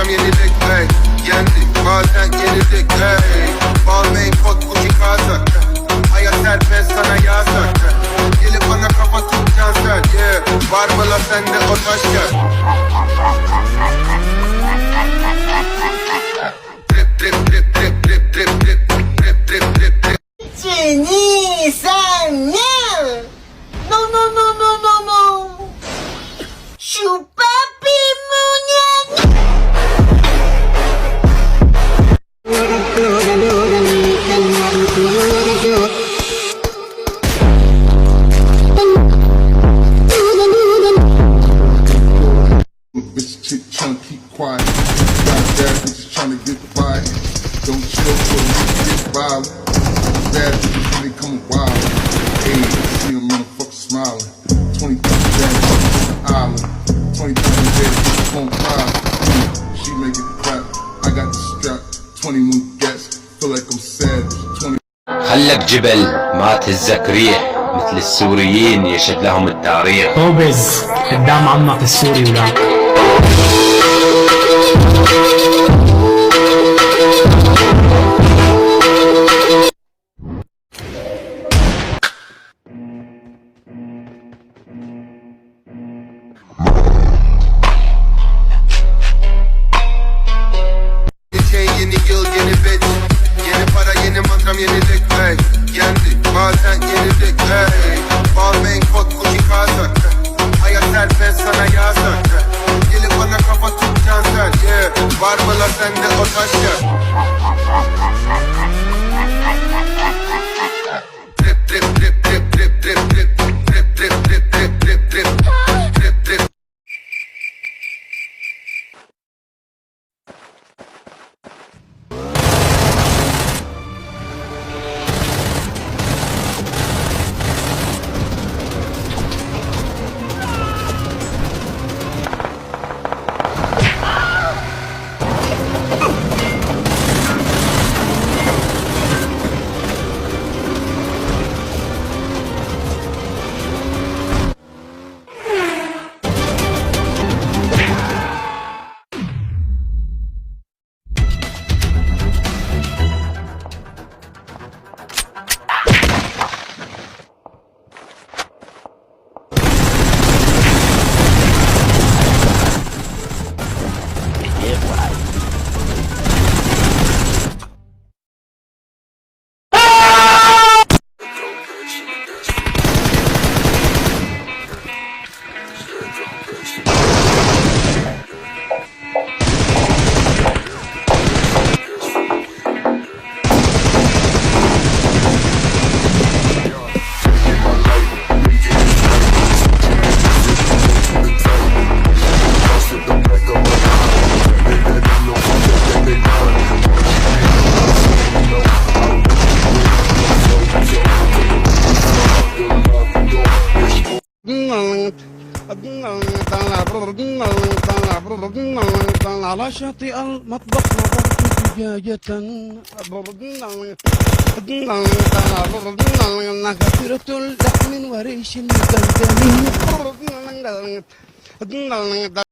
akşam yenildik hey. Yendik bazen yenildik hey. Balmain pot kuki kazak. Hayat serbest sana yasak. Gelip bana kafa tutacaksın sen yeah. Var mı la sende o taş gel. Trip trip trip trip trip trip trip trip trip trip trip. 1、2、3、年 No no no no no no Chupapi muñeca Bitch chick tryna keep quiet. Got bad bitches tryna get by. Don't chill for them, get violent. Bad bitches when they come wild. Hey, see a motherfucker smiling. 20,000 bad bitches on the island. 20,000 bad bitches on fire. She make it clap. I got the strap. 21 gats. Feel like I'm savage. 20. خلك جبل ما تهزك ريح مثل السوريين يشهد لهم التاريخ. طوبز قدام عمك السوري ولا Yeni yıl yeni bitch. Yeni para yeni matram yeni dik hey. Yendik bazen yenildik hey. Balmain pot kuki kazak. Hayat serbest sana yasak. Gelip bana kafa tutacaksın sen yeah. Var mı la sende o taş gel. Trip trip trip trip trip trip trip trip trip trip trip trip trip trip trip. على شاطئ المطبخ نظرت دجاجة كثيرة اللحم وريش الدندن